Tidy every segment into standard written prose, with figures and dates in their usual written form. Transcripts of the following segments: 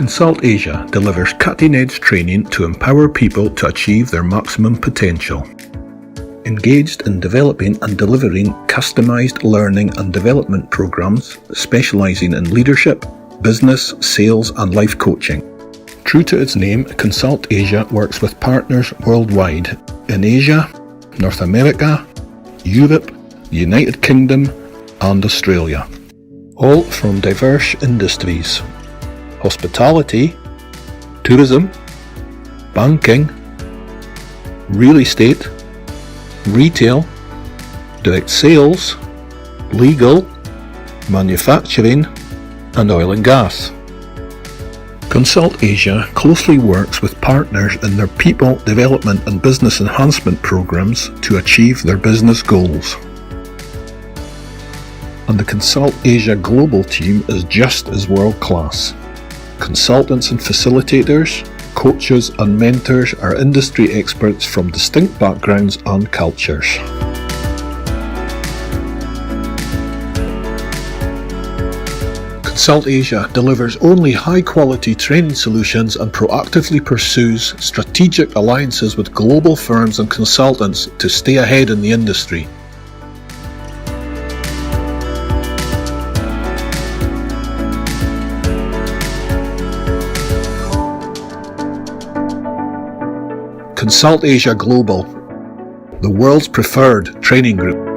ConsultAsia delivers cutting-edge training to empower people to achieve their maximum potential. Engaged in developing and delivering customized learning and development programs specializing in leadership, business, sales and life coaching. True to its name, ConsultAsia works with partners worldwide in Asia, North America, Europe, the United Kingdom and Australia, all from diverse industries: hospitality, tourism, banking, real estate, retail, direct sales, legal, manufacturing, and oil and gas. ConsultAsia closely works with partners in their people development and business enhancement programs to achieve their business goals. And the ConsultAsia global team is just as world-class. Consultants and facilitators, coaches and mentors are industry experts from distinct backgrounds and cultures. ConsultAsia delivers only high-quality training solutions and proactively pursues strategic alliances with global firms and consultants to stay ahead in the industry. ConsultAsia Global, the world's preferred training group.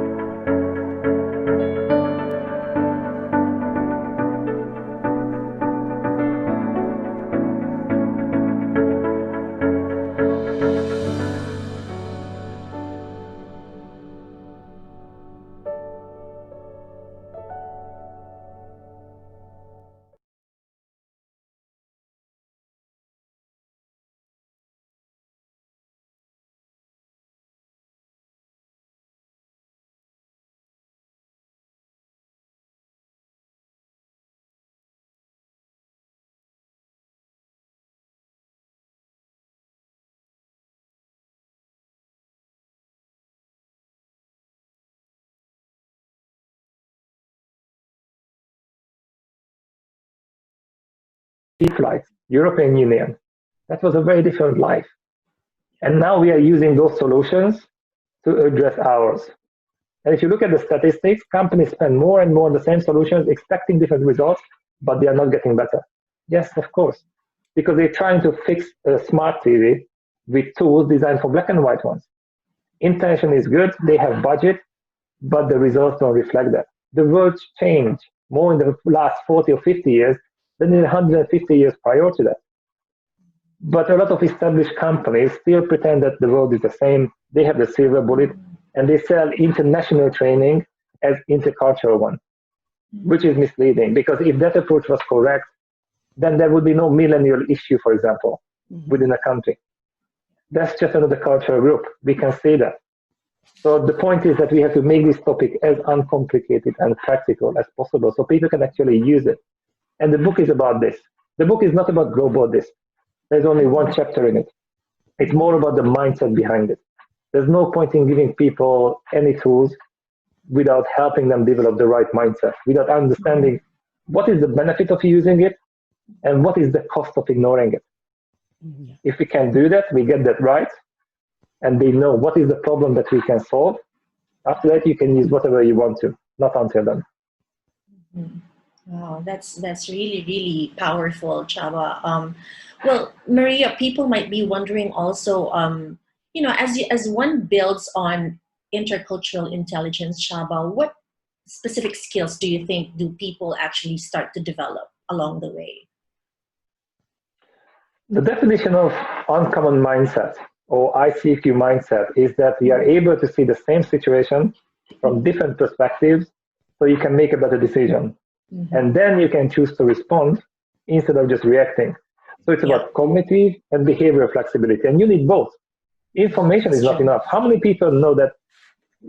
Flights, European Union. That was a very different life. And now we are using those solutions to address ours. And if you look at the statistics, companies spend more and more on the same solutions, expecting different results, but they are not getting better. Yes, of course, because they're trying to fix a smart TV with tools designed for black and white ones. Intention is good, they have budget, but the results don't reflect that. The world's changed more in the last 40 or 50 years than in 150 years prior to that. But a lot of established companies still pretend that the world is the same. They have the silver bullet, and they sell international training as intercultural one, which is misleading, because if that approach was correct, then there would be no millennial issue, for example, within a country. That's just another cultural group. We can see that. So the point is that we have to make this topic as uncomplicated and practical as possible so people can actually use it. And the book is about this. The book is not about global this. There's only one chapter in it. It's more about the mindset behind it. There's no point in giving people any tools without helping them develop the right mindset, without understanding what is the benefit of using it and what is the cost of ignoring it. If we can do that, we get that right, and they know what is the problem that we can solve. After that, you can use whatever you want to, not until then. Wow, that's really, really powerful, Csaba. Well, Maria, people might be wondering also, as one builds on intercultural intelligence, Csaba, what specific skills do you think do people actually start to develop along the way? The definition of uncommon mindset or ICF mindset is that we are able to see the same situation from different perspectives so you can make a better decision. And then you can choose to respond instead of just reacting. So it's about cognitive and behavioral flexibility, and you need both. Information is not enough. How many people know that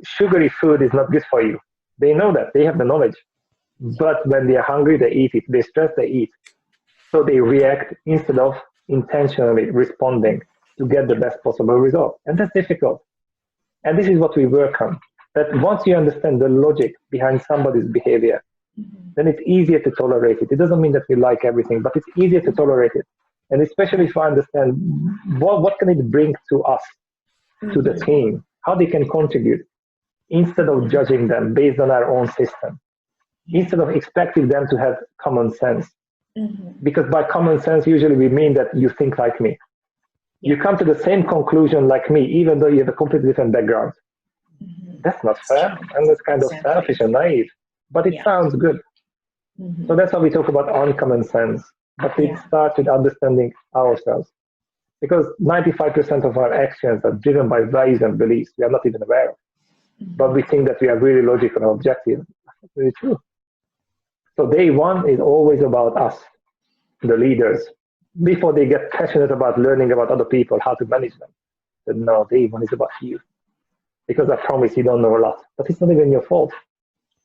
sugary food is not good for you? They know that, they have the knowledge. But when they are hungry, they eat it. They stress, they eat. So they react instead of intentionally responding to get the best possible result. And that's difficult. And this is what we work on. That once you understand the logic behind somebody's behavior, then it's easier to tolerate it. It doesn't mean that we like everything, but it's easier to tolerate it. And especially if I understand what can it bring to us, to the team, how they can contribute, instead of judging them based on our own system, instead of expecting them to have common sense. Because by common sense, usually we mean that you think like me. You come to the same conclusion like me, even though you have a completely different background. That's not fair, and that's kind of selfish and naive, but it sounds good. So that's why we talk about uncommon sense, but it starts with understanding ourselves. Because 95% of our actions are driven by values and beliefs we are not even aware of. But we think that we are really logical and objective. That's really true. So day one is always about us, the leaders, before they get passionate about learning about other people, how to manage them. But no, day one is about you. Because I promise you don't know a lot, but it's not even your fault.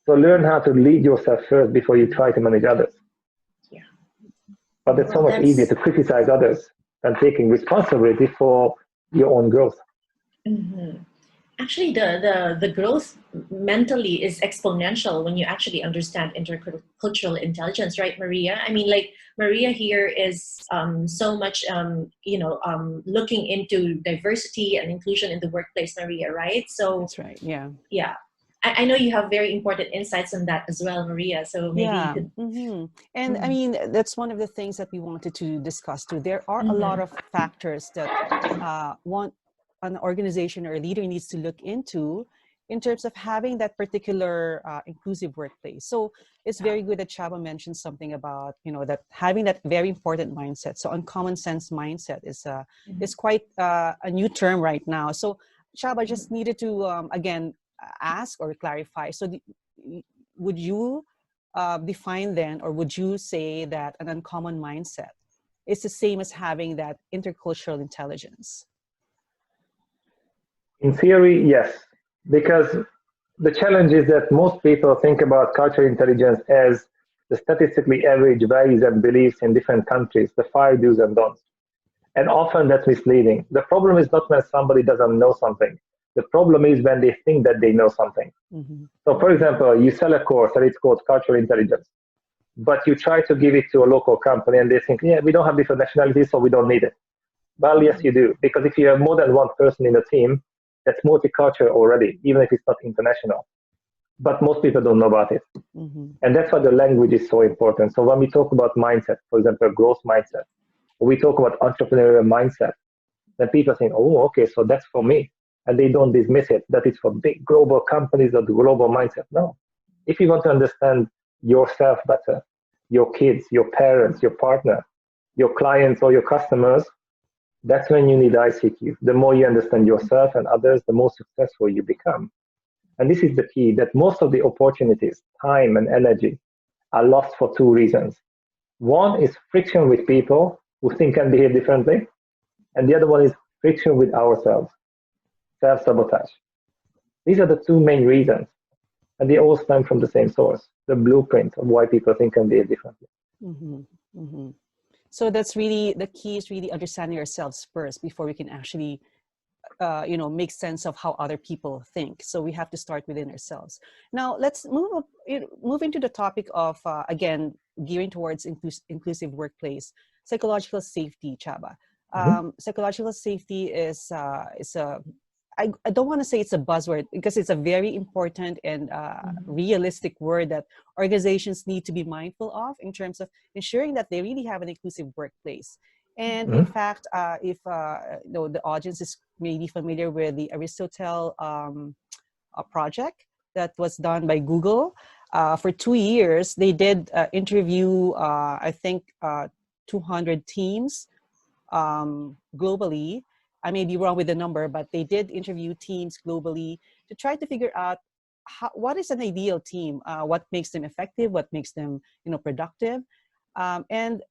So learn how to lead yourself first before you try to manage others. But it's so much easier to criticize others than taking responsibility for your own growth. Actually, the growth mentally is exponential when you actually understand intercultural intelligence, right, Maria? I mean, like Maria here is so much, looking into diversity and inclusion in the workplace, Maria, right? So that's right. Yeah. Yeah. I know you have very important insights on that as well, Maria. So maybe you could. And I mean, that's one of the things that we wanted to discuss too. There are a lot of factors that an organization or a leader needs to look into in terms of having that particular inclusive workplace. So it's very good that Chaba mentioned something about, that having that very important mindset. So uncommon sense mindset is quite a new term right now. So Chaba just needed to, again, ask or clarify. So would you define then, or would you say that an uncommon mindset is the same as having that intercultural intelligence? In theory, yes, because the challenge is that most people think about cultural intelligence as the statistically average values and beliefs in different countries, the 5 do's and don'ts. And often that's misleading. The problem is not when somebody doesn't know something. The problem is when they think that they know something. So for example, you sell a course and it's called cultural intelligence, but you try to give it to a local company and they think, yeah, we don't have different nationalities, so we don't need it. Well, yes, you do. Because if you have more than one person in the team, that's multicultural already, even if it's not international. But most people don't know about it. And that's why the language is so important. So when we talk about mindset, for example, growth mindset, or we talk about entrepreneurial mindset, then people think, oh, okay, so that's for me. And they don't dismiss it, that it's for big global companies or the global mindset. No. If you want to understand yourself better, your kids, your parents, your partner, your clients or your customers, that's when you need ICQ. The more you understand yourself and others, the more successful you become. And this is the key, that most of the opportunities, time and energy, are lost for 2 reasons. One is friction with people who think and behave differently. And the other one is friction with ourselves, self-sabotage. These are the 2 main reasons. And they all stem from the same source, the blueprint of why people think and behave differently. So that's really, the key is really understanding ourselves first before we can actually, make sense of how other people think. So we have to start within ourselves. Now let's move into the topic of, again, gearing towards inclusive workplace, psychological safety, Chaba. Psychological safety is I don't want to say it's a buzzword, because it's a very important and realistic word that organizations need to be mindful of in terms of ensuring that they really have an inclusive workplace. And in fact, if the audience is maybe familiar with the Aristotle project that was done by Google, for 2 years, they did interview, I think, 200 teams globally. I may be wrong with the number, but they did interview teams globally to try to figure out what is an ideal team, what makes them effective, what makes them, productive. And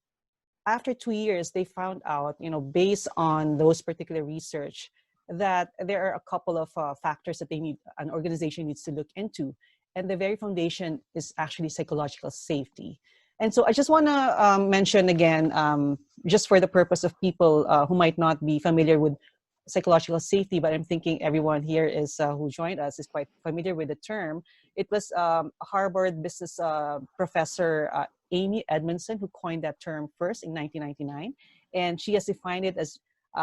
after 2 years, they found out, based on those particular research, that there are a couple of factors that an organization needs to look into. And the very foundation is actually psychological safety. And so I just want to mention again, just for the purpose of people who might not be familiar with psychological safety, but I'm thinking everyone here is who joined us is quite familiar with the term. It was Harvard business professor Amy Edmondson who coined that term first in 1999, and she has defined it as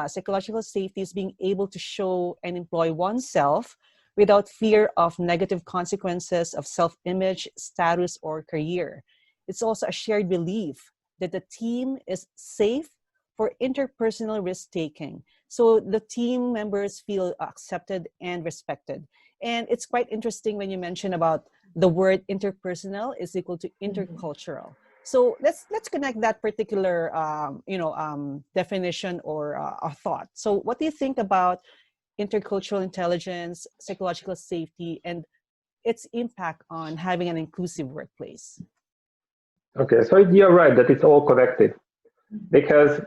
psychological safety is being able to show and employ oneself without fear of negative consequences of self-image, status, or career. It's also a shared belief that the team is safe for interpersonal risk-taking. So the team members feel accepted and respected. And it's quite interesting when you mention about the word interpersonal is equal to intercultural. So let's connect that particular definition or a thought. So what do you think about intercultural intelligence, psychological safety, and its impact on having an inclusive workplace? Okay, so you're right that it's all connected, because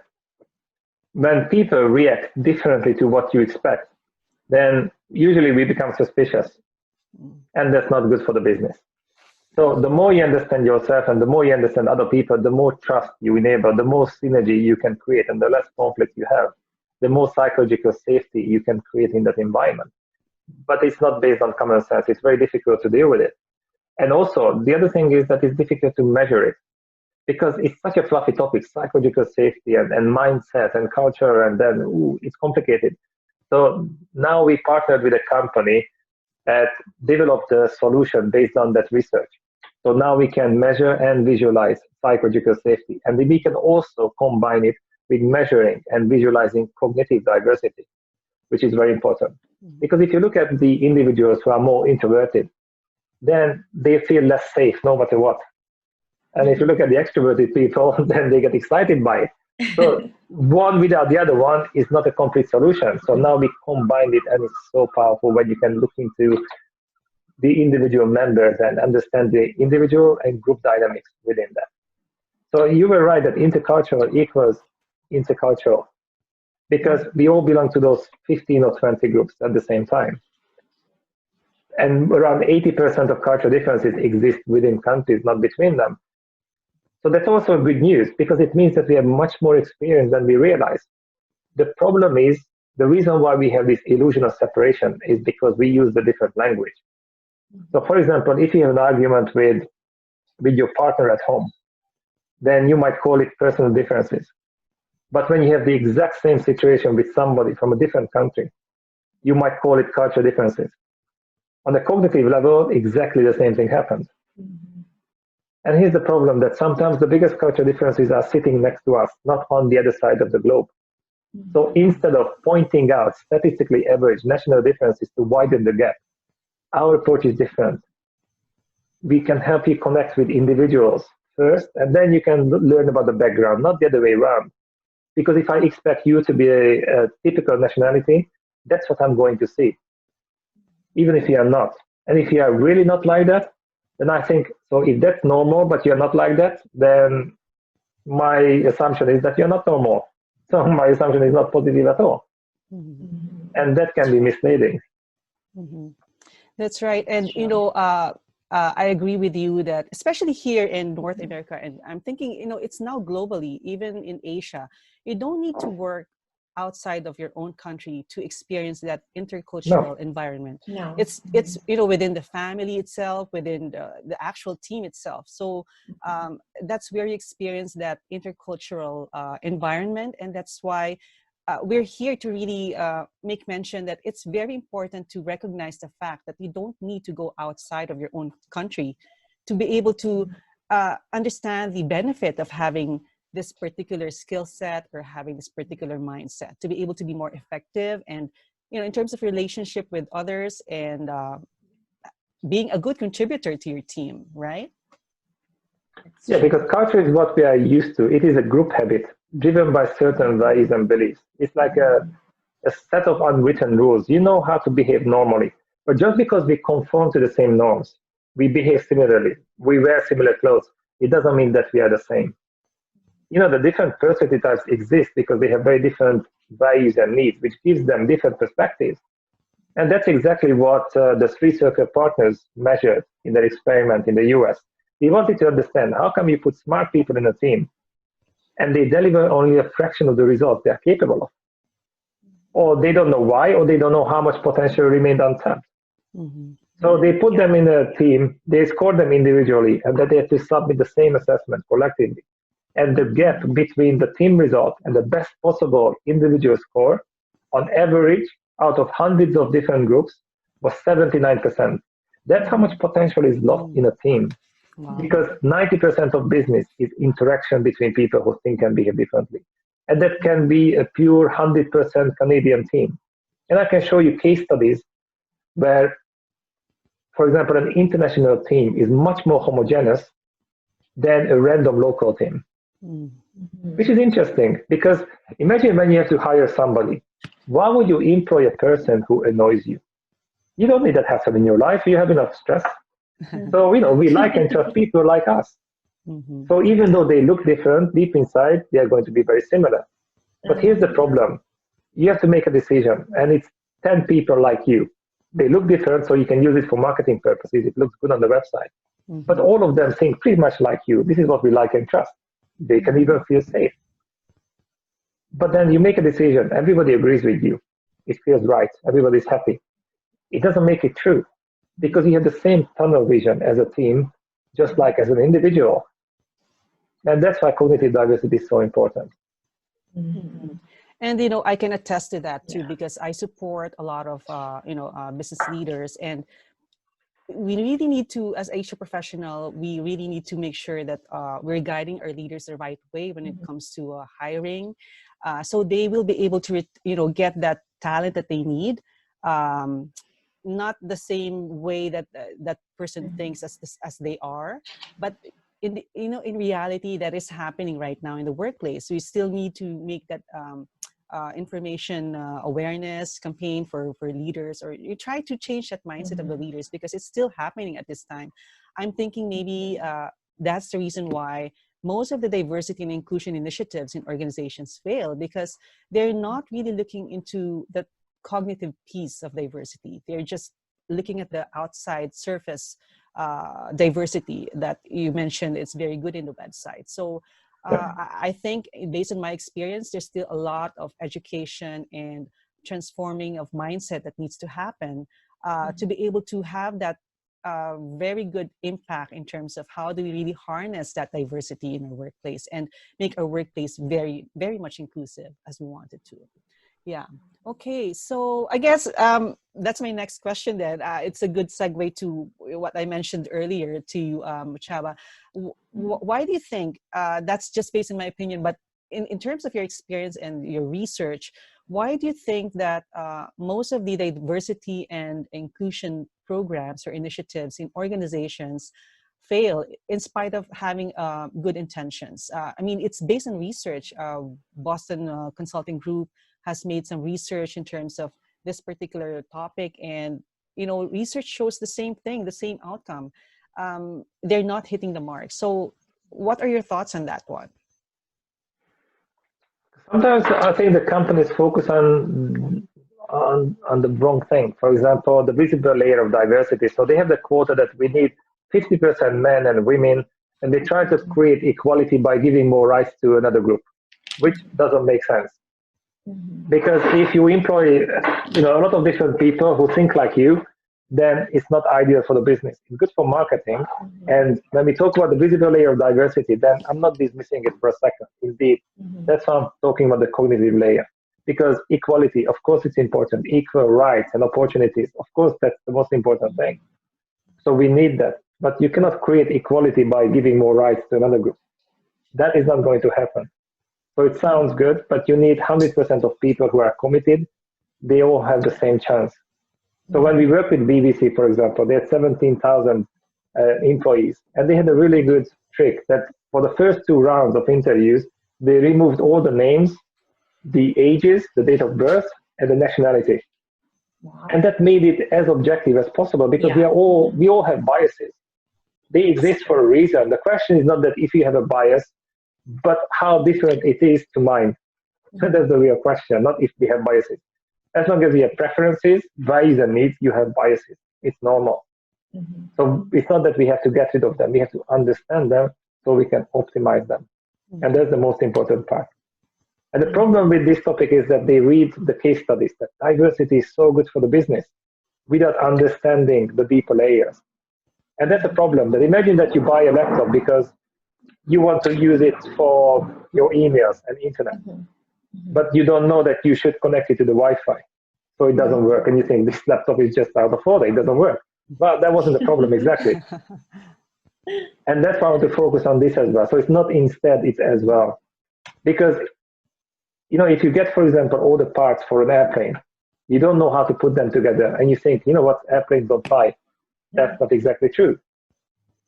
when people react differently to what you expect, then usually we become suspicious, and that's not good for the business. So the more you understand yourself and the more you understand other people, the more trust you enable, the more synergy you can create, and the less conflict you have, the more psychological safety you can create in that environment. But it's not based on common sense. It's very difficult to deal with it. And also, the other thing is that it's difficult to measure it, because it's such a fluffy topic, psychological safety and mindset and culture, and then it's complicated. So now we partnered with a company that developed a solution based on that research. So now we can measure and visualize psychological safety, and we can also combine it with measuring and visualizing cognitive diversity, which is very important. Because if you look at the individuals who are more introverted, then they feel less safe no matter what. And if you look at the extroverted people, then they get excited by it. So one without the other one is not a complete solution. So now we combine it, and it's so powerful when you can look into the individual members and understand the individual and group dynamics within that. So you were right that intercultural equals intercultural, because we all belong to those 15 or 20 groups at the same time. And around 80% of cultural differences exist within countries, not between them. So that's also good news, because it means that we have much more experience than we realize. The problem is, the reason why we have this illusion of separation is because we use the different language. So for example, if you have an argument with your partner at home, then you might call it personal differences. But when you have the exact same situation with somebody from a different country, you might call it cultural differences. On a cognitive level, exactly the same thing happens. And here's the problem, that sometimes the biggest cultural differences are sitting next to us, not on the other side of the globe. So instead of pointing out statistically average national differences to widen the gap, our approach is different. We can help you connect with individuals first, and then you can learn about the background, not the other way around. Because if I expect you to be a typical nationality, that's what I'm going to see, even if you are not. And if you are really not like that, then I think, so if that's normal, but you're not like that, then my assumption is that you're not normal. So my assumption is not positive at all. And that can be misleading. That's right. And, I agree with you that, especially here in North America, and I'm thinking, it's now globally, even in Asia, you don't need to work outside of your own country to experience that intercultural environment. No. It's within the family itself, within the actual team itself. So that's where you experience that intercultural environment, and that's why we're here to really make mention that it's very important to recognize the fact that you don't need to go outside of your own country to be able to understand the benefit of having this particular skill set or having this particular mindset, to be able to be more effective and, in terms of relationship with others and being a good contributor to your team, right? Yeah, because culture is what we are used to. It is a group habit driven by certain values and beliefs. It's like a set of unwritten rules. You know how to behave normally. But just because we conform to the same norms, we behave similarly, we wear similar clothes, it doesn't mean that we are the same. The different personality types exist because they have very different values and needs, which gives them different perspectives. And that's exactly what the Three Circle partners measured in their experiment in the US. They wanted to understand, how come you put smart people in a team and they deliver only a fraction of the results they are capable of? or they don't know why, or they don't know how much potential remained untapped. So they put them in a team, they score them individually, and then they have to submit the same assessment collectively. And the gap between the team result and the best possible individual score, on average, out of hundreds of different groups, was 79%. That's how much potential is lost in a team. Wow. Because 90% of business is interaction between people who think and behave differently. And that can be a pure 100% Canadian team. And I can show you case studies where, for example, an international team is much more homogeneous than a random local team. Which is interesting, because imagine when you have to hire somebody. Why would you employ a person who annoys you? You don't need that hassle in your life. You have enough stress. So, we like and trust people like us. So even though they look different, deep inside, they are going to be very similar. But here's the problem. You have to make a decision, and it's 10 people like you. They look different, so you can use it for marketing purposes. It looks good on the website. But all of them think pretty much like you. This is what we like and trust. They can even feel safe. But then you make a decision. Everybody agrees with you. It feels right. Everybody's happy. It doesn't make it true, because you have the same tunnel vision as a team, just like as an individual. And that's why cognitive diversity is so important. And, I can attest to that too, because I support a lot of, business leaders, and we really need to, as HR professional, we really need to make sure that we're guiding our leaders the right way when it comes to hiring. So they will be able to, get that talent that they need. Not the same way that that person thinks as they are, but in reality, that is happening right now in the workplace. So you still need to make that information awareness campaign for leaders, or you try to change that mindset of the leaders, because it's still happening at this time. I'm thinking maybe that's the reason why most of the diversity and inclusion initiatives in organizations fail, because they're not really looking into the cognitive piece of diversity. They're just looking at the outside surface diversity that you mentioned. It's very good in the website. So I think, based on my experience, there's still a lot of education and transforming of mindset that needs to happen to be able to have that very good impact in terms of how do we really harness that diversity in our workplace and make our workplace very, very much inclusive as we want it to. Yeah. Okay. So I guess that's my next question then. It's a good segue to what I mentioned earlier to you, Chaba. Why do you think, that's just based on my opinion, but in terms of your experience and your research, why do you think that most of the diversity and inclusion programs or initiatives in organizations fail in spite of having good intentions? I mean, it's based on research. Boston Consulting Group has made some research in terms of this particular topic, and research shows the same thing, the same outcome. They're not hitting the mark. So what are your thoughts on that one? Sometimes I think the companies focus on the wrong thing. For example, the visible layer of diversity. So they have the quota that we need 50% men and women, and they try to create equality by giving more rights to another group, which doesn't make sense. Because if you employ a lot of different people who think like you, then it's not ideal for the business. It's good for marketing. And when we talk about the visible layer of diversity, then I'm not dismissing it for a second. Indeed, that's why I'm talking about the cognitive layer. Because equality, of course, it's important. Equal rights and opportunities, of course, that's the most important thing. So we need that. But you cannot create equality by giving more rights to another group. That is not going to happen. So it sounds good, but you need 100% of people who are committed. They all have the same chance. So when we work with BBC, for example, they had 17,000 employees, and they had a really good trick that for the first 2 rounds of interviews, they removed all the names, the ages, the date of birth, and the nationality. Wow. And that made it as objective as possible, because we all have biases. They exist for a reason. The question is not that if you have a bias, but how different it is to mine. That's the real question, not if we have biases. As long as you have preferences, values, and needs, you have biases. It's normal. So it's not that we have to get rid of them. We have to understand them so we can optimize them. And that's the most important part. And the problem with this topic is that they read the case studies that diversity is so good for the business without understanding the deeper layers. And that's a problem. But imagine that you buy a laptop because you want to use it for your emails and internet, but you don't know that you should connect it to the Wi-Fi, so it doesn't work. And you think this laptop is just out of order, it doesn't work. But that wasn't the problem exactly. And that's why I want to focus on this as well. So it's not instead, it's as well. Because, if you get, for example, all the parts for an airplane, you don't know how to put them together. And you think, airplanes don't fly. That's not exactly true.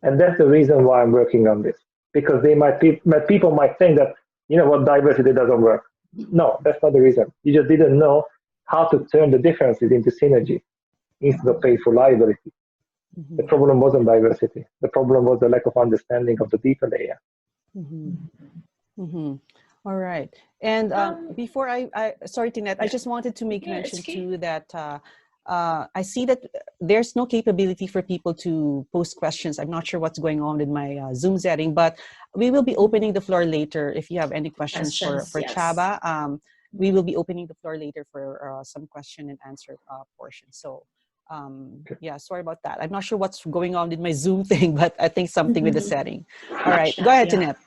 And that's the reason why I'm working on this. Because people might think that, diversity doesn't work. No, that's not the reason. You just didn't know how to turn the differences into synergy instead of painful liability. The problem wasn't diversity. The problem was the lack of understanding of the deeper layer. All right. And before sorry, Tinette, I just wanted to make mention too that I see that there's no capability for people to post questions. I'm not sure what's going on with my Zoom setting, but we will be opening the floor later if you have any questions for yes. Chaba. We will be opening the floor later for some question and answer portion. So yeah, sorry about that. I'm not sure what's going on with my Zoom thing, but I think something with the setting. All right, go ahead, Tinette.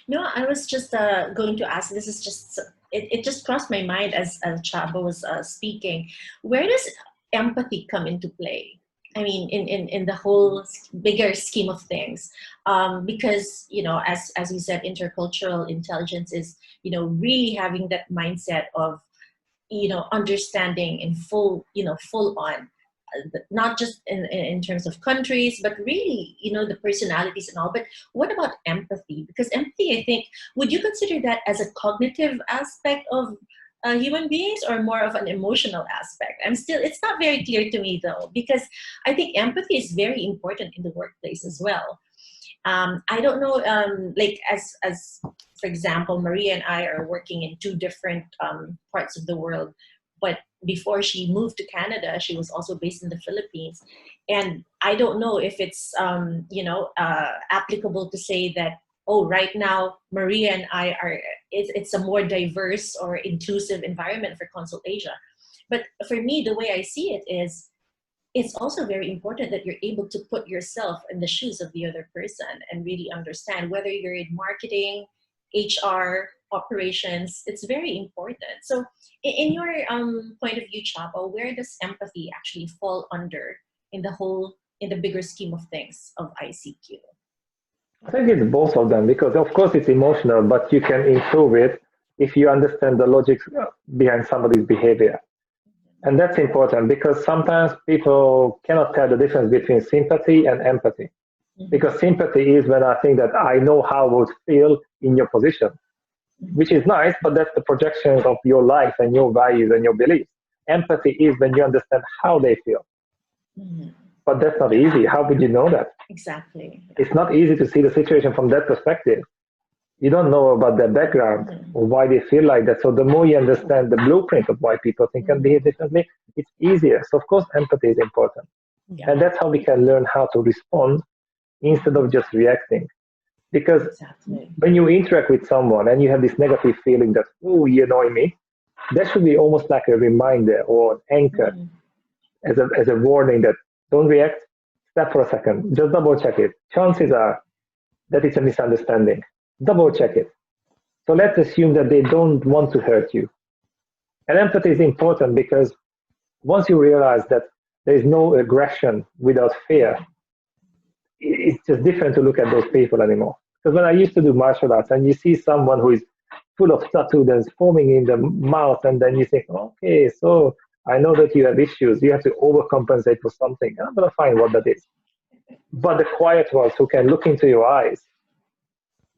No, I was just going to ask, this is just, it just crossed my mind as Chaba was speaking. Where does empathy come into play? I mean, in the whole bigger scheme of things, because, as we said, intercultural intelligence is, really having that mindset of, understanding in full on, not just in terms of countries, but really, the personalities and all. But what about empathy? Because empathy, I think, would you consider that as a cognitive aspect of human beings or more of an emotional aspect? It's not very clear to me though, because I think empathy is very important in the workplace as well. I don't know, like as for example, Maria and I are working in two different parts of the world, but before she moved to Canada, she was also based in the Philippines. And I don't know if it's, applicable to say that, right now, Maria and I it's a more diverse or inclusive environment for ConsultAsia. But for me, the way I see it is, it's also very important that you're able to put yourself in the shoes of the other person and really understand whether you're in marketing, HR, operations. It's very important. So in your point of view, Chaba, where does empathy actually fall under in the bigger scheme of things of ICQ? I think it's both of them, because of course it's emotional, but you can improve it if you understand the logic behind somebody's behavior. And that's important, because sometimes people cannot tell the difference between sympathy and empathy. Because sympathy is when I think that I know how I would feel in your position, which is nice, but that's the projections of your life and your values and your beliefs. Empathy is when you understand how they feel. But that's not easy. How would you know that? Exactly. It's not easy to see the situation from that perspective. You don't know about their background or why they feel like that. So the more you understand the blueprint of why people think and behave differently, it's easier. So of course, empathy is important. And that's how we can learn how to respond instead of just reacting. Because when you interact with someone and you have this negative feeling that, oh, you annoy me, that should be almost like a reminder or an anchor as a warning that don't react, stop for a second, just double check it. Chances are that it's a misunderstanding. Double check it. So let's assume that they don't want to hurt you. And empathy is important because once you realize that there is no aggression without fear, it's just different to look at those people anymore. Because when I used to do martial arts and you see someone who is full of tattoos and foaming in the mouth, and then you think, okay, so I know that you have issues. You have to overcompensate for something. I'm going to find what that is. But the quiet ones who can look into your eyes,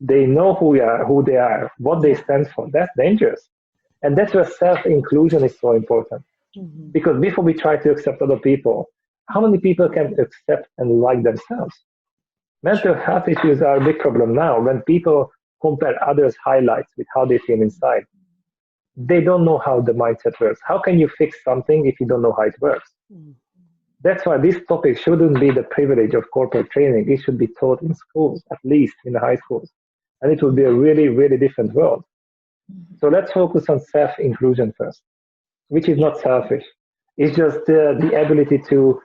they know who they are, what they stand for. That's dangerous. And that's where self-inclusion is so important. Because before we try to accept other people, how many people can accept and like themselves? Mental health issues are a big problem now. When people compare others' highlights with how they feel inside, they don't know how the mindset works. How can you fix something if you don't know how it works? That's why this topic shouldn't be the privilege of corporate training. It should be taught in schools, at least in the high schools. And it will be a really, really different world. So let's focus on self-inclusion first, which is not selfish. It's just the ability to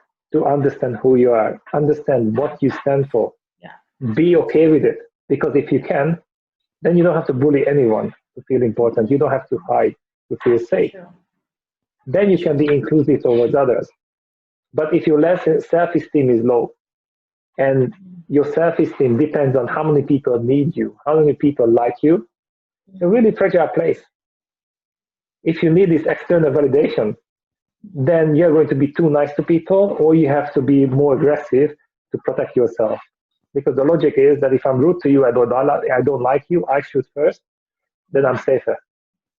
understand who you are, understand what you stand for, be okay with it. Because if you can, then you don't have to bully anyone to feel important. You don't have to hide to feel safe. Sure. Then you can be inclusive towards others. But if your self-esteem is low and your self-esteem depends on how many people need you, how many people like you, it's a really fragile place. If you need this external validation, then you're going to be too nice to people, or you have to be more aggressive to protect yourself. Because the logic is that if I'm rude to you, I don't like you, I shoot first, then I'm safer.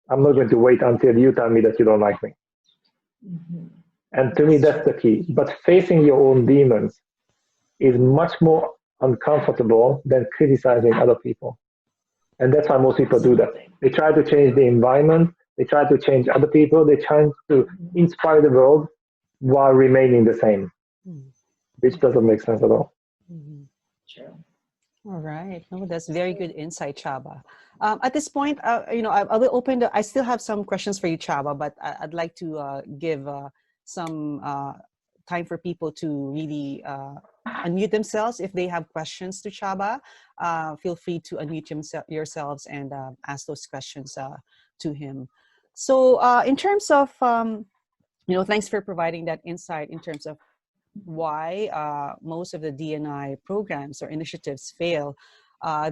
I'm not going to wait until you tell me that you don't like me. And to me, that's the key. But facing your own demons is much more uncomfortable than criticizing other people. And that's why most people do that. They try to change the environment, they try to change other people, they try to inspire the world while remaining the same, which doesn't make sense at all. True. All right. No, that's very good insight, Chaba. At this point, I will open I still have some questions for you, Chaba, but I'd like to give some time for people to really unmute themselves. If they have questions to Chaba, feel free to unmute yourselves and ask those questions to him. So in terms of, thanks for providing that insight in terms of why most of the D&I programs or initiatives fail.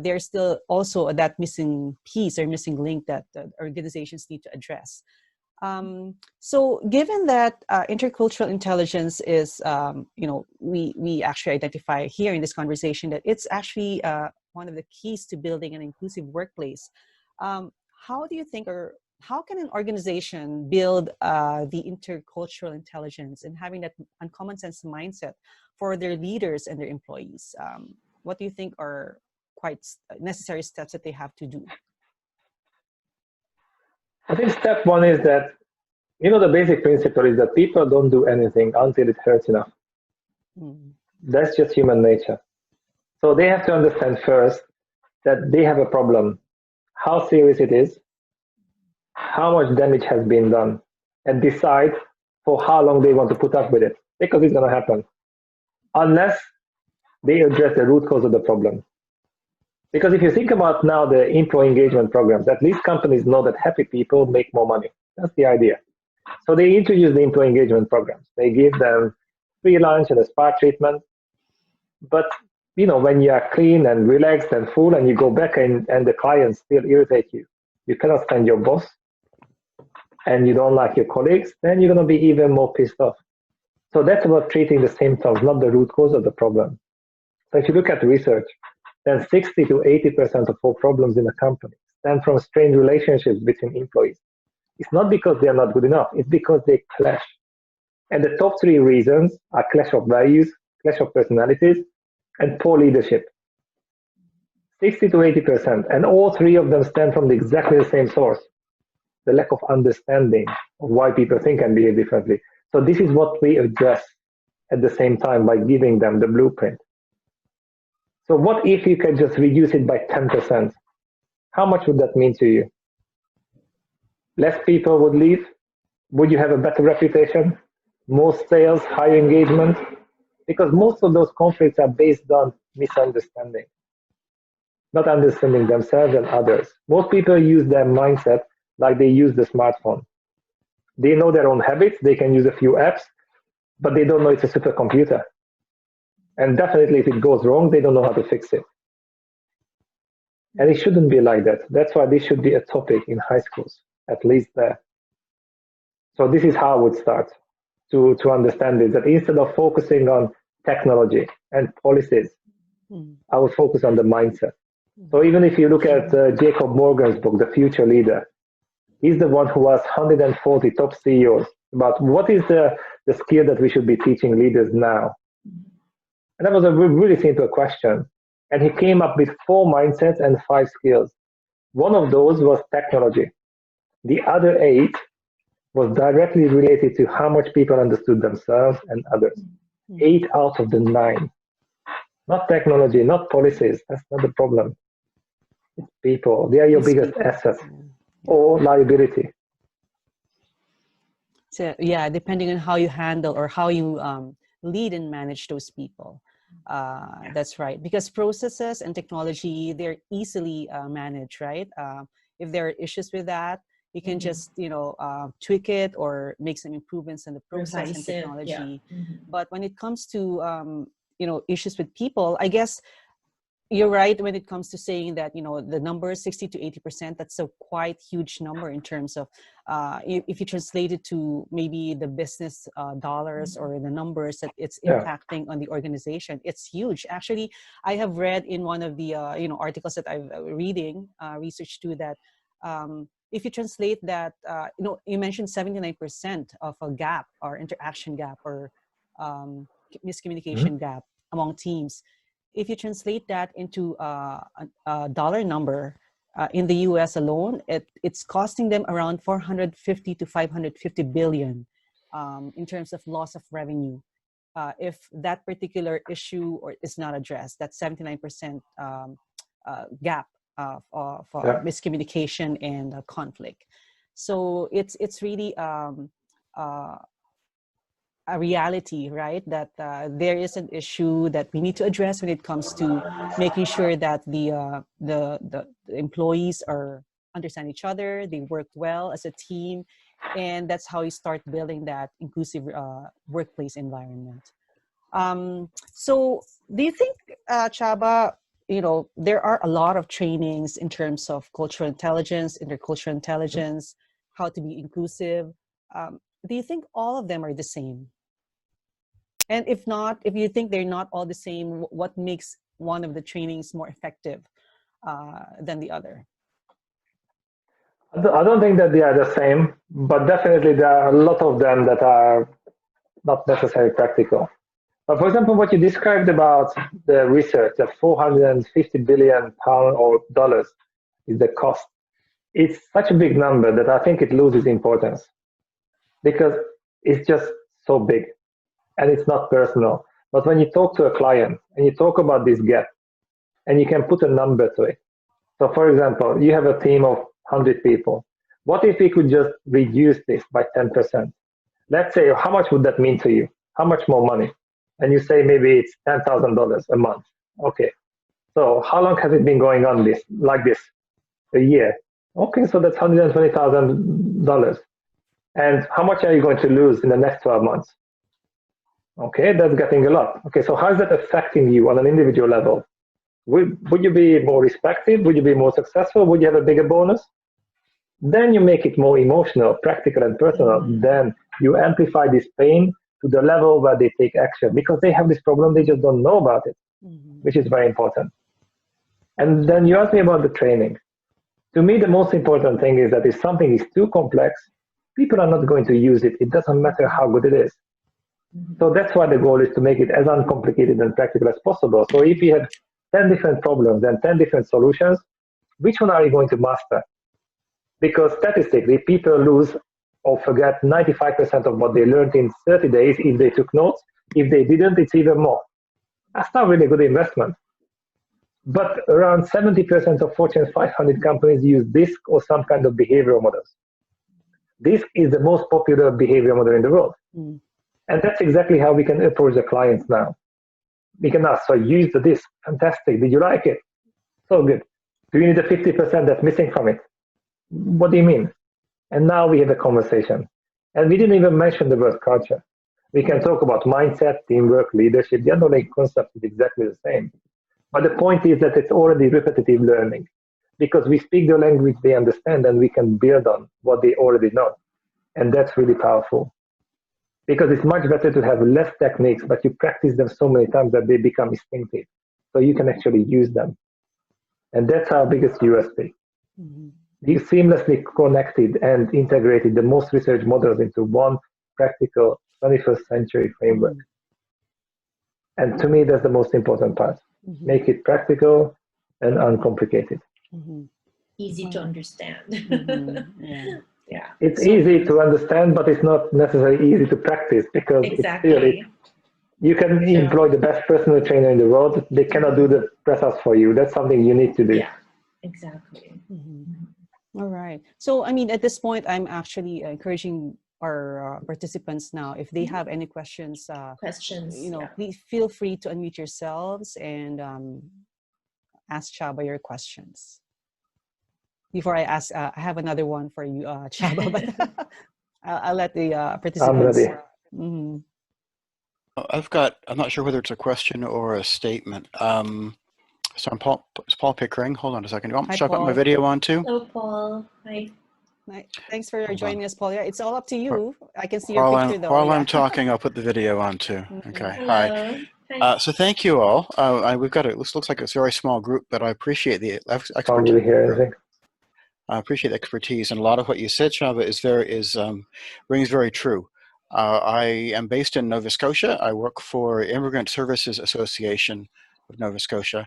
There's still also that missing piece or missing link that organizations need to address. So given that intercultural intelligence is, we actually identify here in this conversation that it's actually one of the keys to building an inclusive workplace. How do you think, or how can an organization build the intercultural intelligence and having that uncommon sense mindset for their leaders and their employees? What do you think are quite necessary steps that they have to do? I think step one is that, the basic principle is that people don't do anything until it hurts enough. That's just human nature. So they have to understand first that they have a problem, how serious it is, how much damage has been done, and decide for how long they want to put up with it, because it's going to happen unless they address the root cause of the problem. Because if you think about now the employee engagement programs, at least companies know that happy people make more money. That's the idea. So they introduce the employee engagement programs. They give them free lunch and a spa treatment. But when you are clean and relaxed and full and you go back and the clients still irritate you, you cannot stand your boss, and you don't like your colleagues, then you're going to be even more pissed off. So that's about treating the symptoms, not the root cause of the problem. So if you look at research, then 60 to 80% of all problems in a company stem from strained relationships between employees. It's not because they are not good enough, it's because they clash. And the top three reasons are clash of values, clash of personalities, and poor leadership. 60 to 80%, and all three of them stem from exactly the same source: the lack of understanding of why people think and behave differently. So this is what we address at the same time by giving them the blueprint. So what if you can just reduce it by 10%? How much would that mean to you? Less people would leave? Would you have a better reputation? More sales, higher engagement? Because most of those conflicts are based on misunderstanding, not understanding themselves and others. Most people use their mindset like they use the smartphone. They know their own habits, they can use a few apps, but they don't know it's a supercomputer. And definitely if it goes wrong, they don't know how to fix it. And it shouldn't be like that. That's why this should be a topic in high schools, at least there. So this is how I would start to understand this, that instead of focusing on technology and policies, I would focus on the mindset. So even if you look at Jacob Morgan's book, The Future Leader, he's the one who asked 140 top CEOs about what is the skill that we should be teaching leaders now. And that was a really simple question. And he came up with 4 mindsets and 5 skills. One of those was technology. The other 8 was directly related to how much people understood themselves and others. 8 out of the 9. Not technology, not policies. That's not the problem. It's people. They are your biggest assets. or liability. So yeah, depending on how you handle or how you lead and manage those people. That's right. Because processes and technology, they're easily managed, right? If there are issues with that, you can just, tweak it or make some improvements in the process and technology. But when it comes to, issues with people, I guess you're right when it comes to saying that, the number 60 to 80%, that's a quite huge number in terms of if you translate it to maybe the business dollars or the numbers that it's impacting on the organization. It's huge. Actually, I have read in one of the articles that I'm reading, research too, that if you translate that, you mentioned 79% of a gap or interaction gap or miscommunication gap among teams. If you translate that into a dollar number in the US alone, it's costing them around 450 to 550 billion in terms of loss of revenue. If that particular issue is not addressed, that 79% gap of miscommunication and conflict. So it's really a reality, right? That there is an issue that we need to address when it comes to making sure that the employees understand each other, they work well as a team, and that's how you start building that inclusive workplace environment. So do you think, Chaba, there are a lot of trainings in terms of cultural intelligence, intercultural intelligence, how to be inclusive. Do you think all of them are the same? And if not, if you think they're not all the same, what makes one of the trainings more effective than the other? I don't think that they are the same, but definitely there are a lot of them that are not necessarily practical. But for example, what you described about the research, that 450 billion pounds or dollars is the cost. It's such a big number that I think it loses importance, because it's just so big and it's not personal. But when you talk to a client and you talk about this gap and you can put a number to it. So for example, you have a team of 100 people. What if we could just reduce this by 10%? Let's say, how much would that mean to you? How much more money? And you say maybe it's $10,000 a month. Okay. So how long has it been going on like this? A year. Okay, so that's $120,000. And how much are you going to lose in the next 12 months? Okay, that's getting a lot. Okay, so how is that affecting you on an individual level? Would you be more respected? Would you be more successful? Would you have a bigger bonus? Then you make it more emotional, practical, and personal. Then you amplify this pain to the level where they take action, because they have this problem, they just don't know about it, which is very important. And then you asked me about the training. To me, the most important thing is that if something is too complex, people are not going to use it. It doesn't matter how good it is. So that's why the goal is to make it as uncomplicated and practical as possible. So if you have 10 different problems and 10 different solutions, which one are you going to master? Because statistically, people lose or forget 95% of what they learned in 30 days if they took notes. If they didn't, it's even more. That's not really a good investment. But around 70% of Fortune 500 companies use DISC or some kind of behavioral models. DISC is the most popular behavior model in the world. And that's exactly how we can approach the clients now. We can ask, so use the DISC, fantastic, did you like it? So good. Do you need the 50% that's missing from it? What do you mean? And now we have a conversation. And we didn't even mention the word culture. We can talk about mindset, teamwork, leadership. The underlying concept is exactly the same. But the point is that it's already repetitive learning, because we speak the language they understand and we can build on what they already know. And that's really powerful, because it's much better to have less techniques, but you practice them so many times that they become instinctive. So you can actually use them. And that's our biggest USP. We seamlessly connected and integrated the most research models into one practical 21st century framework. And to me, that's the most important part. Make it practical and uncomplicated. Easy to understand. Yeah. It's easy to understand, but it's not necessarily easy to practice, because you can employ the best personal trainer in the world. They cannot do the press ups for you. That's something you need to do. Yeah, exactly. All right. So, I mean, at this point, I'm actually encouraging our participants now, if they have any questions, Questions, yeah. please feel free to unmute yourselves and ask Chaba your questions. Before I ask, I have another one for you, Chaba, but I'll let the participants. I'm ready. Mhm. I'm not sure whether it's a question or a statement. So it's Paul Pickering. Hold on a second. Hi, Should I put my Paul. video on too? Hello, Paul. Hi. Thanks for Hold joining on. us, Paul. Yeah, it's all up to you. I can see your picture though. While Yeah. I'm talking, I'll put the video on too. Okay. Hi. Hello. Hi. So thank you all. We've got looks like it's a very small group, but I appreciate the Can't expertise. really hear anything. I appreciate the expertise, and a lot of what you said, Shaba, rings very true. I am based in Nova Scotia. I work for Immigrant Services Association of Nova Scotia,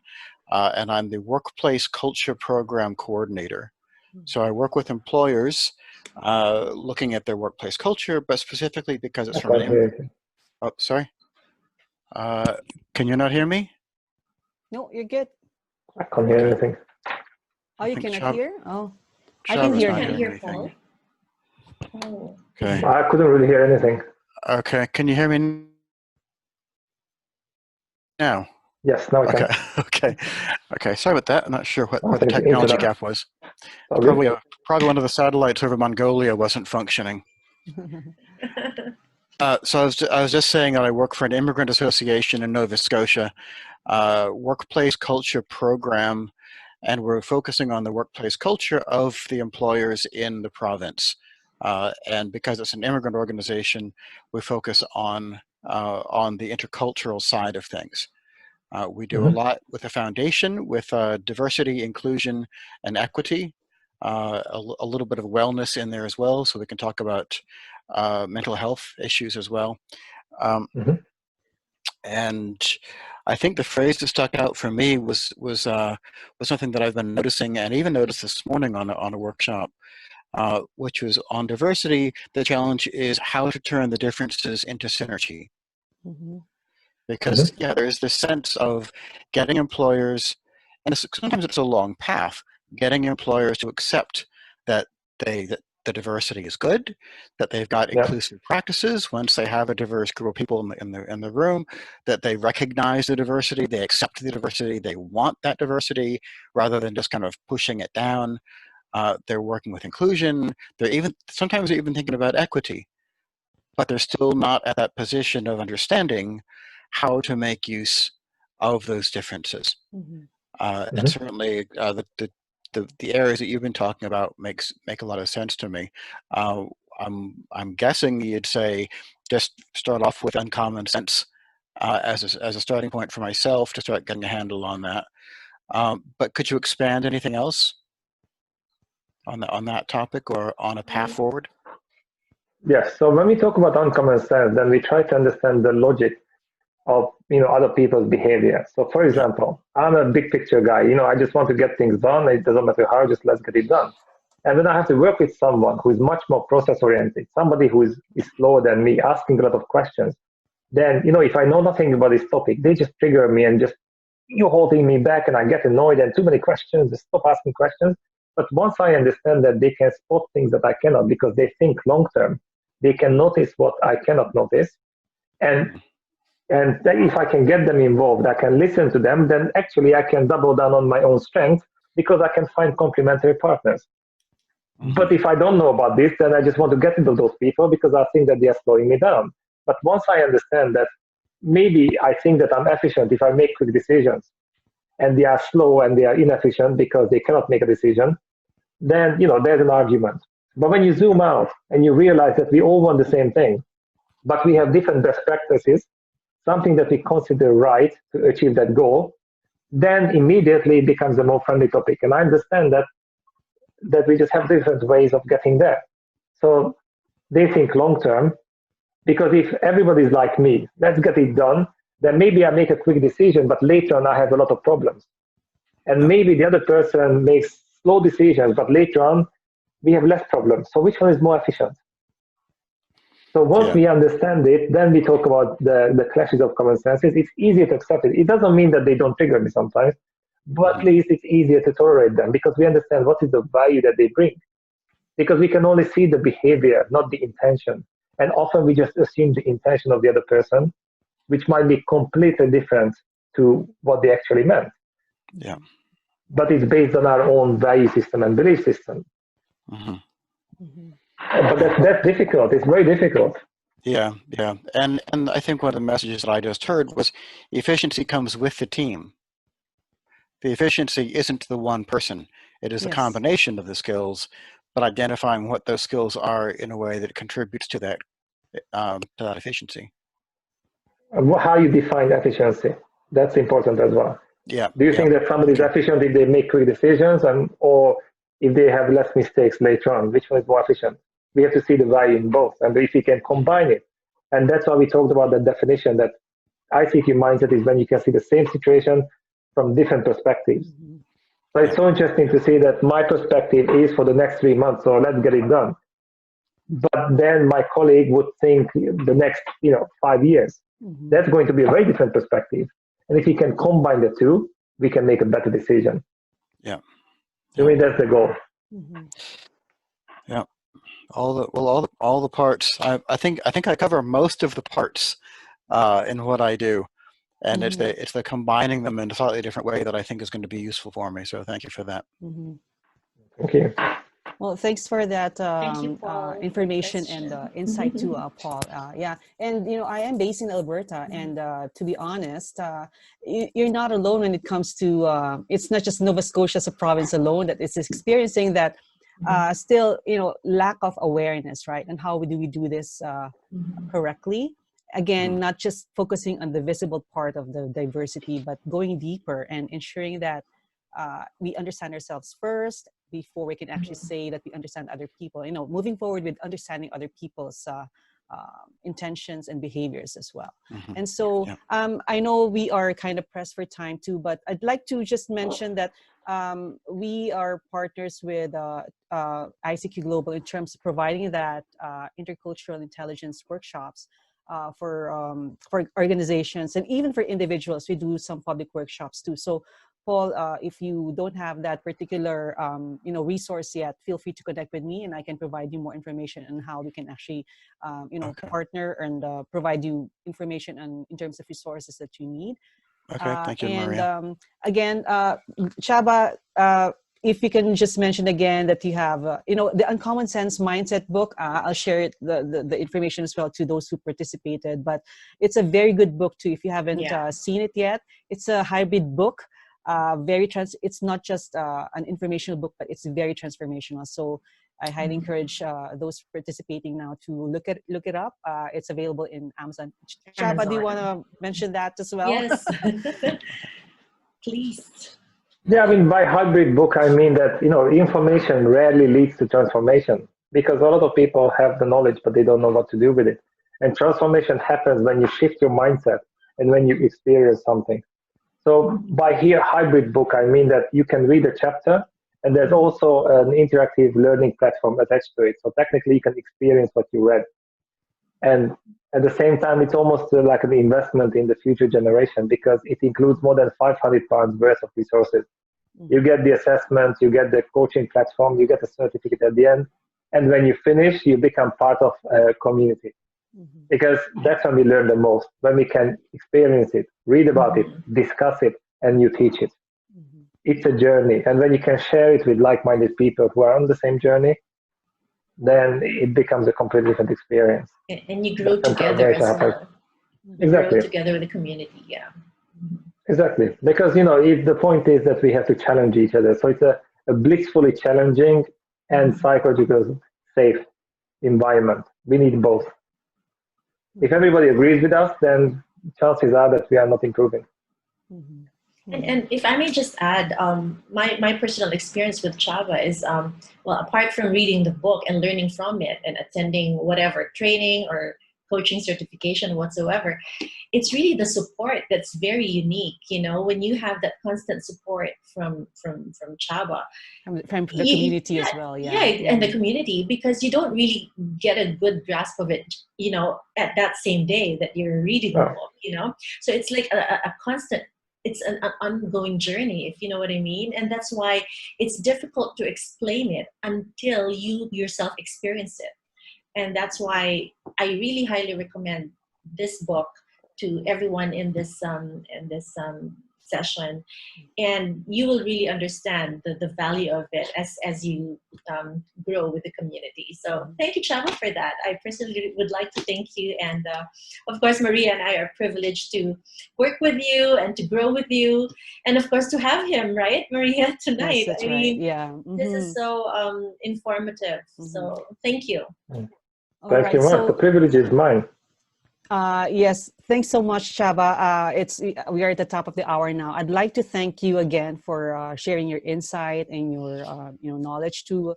and I'm the Workplace Culture Program Coordinator. So I work with employers looking at their workplace culture, but specifically because it's I from can't an hear anything. Oh, sorry. Can you not hear me? No, you're good. I can't hear anything. Oh, you think cannot hear? Oh, I Shaba's can hear not him. Can't hearing hear anything. Paul. Oh. Okay. I couldn't really hear anything. Okay. Can you hear me now? Yes, now I can. Okay. Okay. Sorry about that. I'm not sure I what the think the technology internet. gap was. Sorry. Probably one of the satellites over Mongolia wasn't functioning. So I was just saying that I work for an immigrant association in Nova Scotia, workplace culture program, and we're focusing on the workplace culture of the employers in the province. And because it's an immigrant organization, we focus on the intercultural side of things. We do a lot with the foundation, with diversity, inclusion, and equity. A little bit of wellness in there as well, so we can talk about mental health issues as well. And I think the phrase that stuck out for me was something that I've been noticing, and even noticed this morning on a workshop, which was on diversity. The challenge is how to turn the differences into synergy. Because there's this sense of getting employers, and sometimes it's a long path, getting employers to accept that the diversity is good, that they've got inclusive practices. Once they have a diverse group of people in the room, that they recognize the diversity, they accept the diversity, they want that diversity, rather than just kind of pushing it down. They're working with inclusion. Sometimes they're even thinking about equity, but they're still not at that position of understanding how to make use of those differences. And certainly the areas that you've been talking about make a lot of sense to me. I'm guessing you'd say just start off with uncommon sense as a starting point for myself to start getting a handle on that. But could you expand anything else on that topic or on a path forward? Yes. So when we talk about uncommon sense, then we try to understand the logic of other people's behavior. So for example, I'm a big picture guy. I just want to get things done. It doesn't matter how, just let's get it done. And then I have to work with someone who is much more process oriented, somebody who is slower than me, asking a lot of questions. Then if I know nothing about this topic, they just trigger me and just holding me back, and I get annoyed and too many questions. Just stop asking questions. But once I understand that they can spot things that I cannot because they think long term, they can notice what I cannot notice. And then if I can get them involved, I can listen to them, then actually I can double down on my own strength because I can find complementary partners. But if I don't know about this, then I just want to get rid of those people because I think that they are slowing me down. But once I understand that maybe I think that I'm efficient if I make quick decisions, and they are slow and they are inefficient because they cannot make a decision, then there's an argument. But when you zoom out and you realize that we all want the same thing, but we have different best practices, something that we consider right to achieve that goal, then immediately it becomes a more friendly topic. And I understand that we just have different ways of getting there. So they think long term, because if everybody's like me, let's get it done, then maybe I make a quick decision, but later on I have a lot of problems. And maybe the other person makes slow decisions, but later on we have less problems. So which one is more efficient? So once we understand it, then we talk about the clashes of common senses. It's easy to accept it. It doesn't mean that they don't trigger me sometimes, but at least it's easier to tolerate them because we understand what is the value that they bring. Because we can only see the behavior, not the intention. And often we just assume the intention of the other person, which might be completely different to what they actually meant. Yeah. But it's based on our own value system and belief system. But that's difficult. It's very difficult. Yeah, yeah. And I think one of the messages that I just heard was efficiency comes with the team. The efficiency isn't the one person. It is a combination of the skills, but identifying what those skills are in a way that contributes to that efficiency. How you define efficiency, that's important as well. Yeah. Do you think that somebody is efficient if they make quick decisions, or if they have less mistakes later on? Which one is more efficient? We have to see the value in both, and if we can combine it. And that's why we talked about the definition that ICF Mindset is when you can see the same situation from different perspectives. So it's so interesting to see that my perspective is for the next 3 months, so let's get it done. But then my colleague would think the next 5 years. That's going to be a very different perspective. And if we can combine the two, we can make a better decision. Yeah. To me, that's the goal. Yeah. All the parts. I think I cover most of the parts in what I do. And it's the combining them in a slightly different way that I think is going to be useful for me. So thank you for that. Thank you. Well, thanks for that information Question. and insight too, Paul. Yeah, and I am based in Alberta, and to be honest, you're not alone when it comes to. It's not just Nova Scotia as a province alone that is experiencing that. Still, lack of awareness, right? And how do we do this correctly? Again, not just focusing on the visible part of the diversity, but going deeper and ensuring that we understand ourselves first before we can actually say that we understand other people. Moving forward with understanding other people's intentions and behaviors as well. And so I know we are kind of pressed for time too, but I'd like to just mention that we are partners with ICQ Global in terms of providing that intercultural intelligence workshops for organizations and even for individuals. We do some public workshops too. So Paul, if you don't have that particular resource yet, feel free to connect with me, and I can provide you more information on how we can actually partner and provide you information in terms of resources that you need. Okay, thank you, Maria. And again, Chaba, if you can just mention again that you have, the Uncommon Sense Mindset book. I'll share the information as well to those who participated. But it's a very good book too. If you haven't seen it yet, it's a hybrid book. It's not just an informational book, but it's very transformational. So I highly encourage those participating now to look it up. It's available in Amazon. Chaba, do you want to mention that as well? Yes. Please. Yeah, by hybrid book, I mean that, information rarely leads to transformation because a lot of people have the knowledge, but they don't know what to do with it. And transformation happens when you shift your mindset and when you experience something. So by here, hybrid book, I mean that you can read a chapter and there's also an interactive learning platform attached to it. So technically you can experience what you read. And at the same time, it's almost like an investment in the future generation because it includes more than 500 pounds worth of resources. You get the assessment, you get the coaching platform, you get a certificate at the end. And when you finish, you become part of a community. Because that's when we learn the most, when we can experience it, read about it, discuss it, and you teach it. It's a journey. And when you can share it with like-minded people who are on the same journey, then it becomes a completely different experience. And you grow together as well. Exactly. Grow together with the community, yeah. Exactly. Because, if the point is that we have to challenge each other. So it's a blissfully challenging and psychologically safe environment. We need both. If everybody agrees with us, then chances are that we are not improving. And if I may just add, my personal experience with Chaba is, apart from reading the book and learning from it and attending whatever training or coaching certification whatsoever, it's really the support that's very unique. When you have that constant support from Chaba, from the community as well, and the community, because you don't really get a good grasp of it, at that same day that you're reading the book, So it's like a constant it's an ongoing journey, if you know what I mean. And that's why it's difficult to explain it until you yourself experience it. And that's why I really highly recommend this book to everyone in this session, and you will really understand the value of it as you grow with the community. So thank you, Chava, for that. I personally would like to thank you, and of course, Maria and I are privileged to work with you and to grow with you, and of course to have him, right, Maria, tonight. Yes, that's I right. mean, Yeah. this is so informative. So thank you. All Thank right. you much. The So privilege is mine. yes, thanks so much, Chaba. We are at the top of the hour now. I'd like to thank you again for sharing your insight and your knowledge to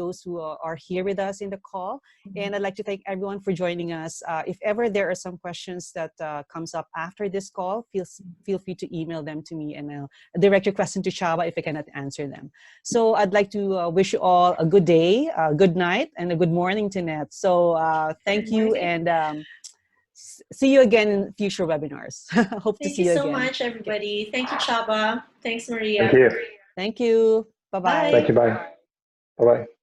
those who are here with us in the call. And I'd like to thank everyone for joining us. If ever there are some questions that comes up after this call, feel free to email them to me, and I'll direct your question to Chaba if I cannot answer them. So I'd like to wish you all a good day, a good night, and a good morning tonight. So thank you, and see you again in future webinars. Hope to Thank see you you so again. much, everybody. Thank you, Chaba. Thanks, Maria. Thank you. Thank you. Bye-bye. Thank you. Bye. Bye-bye.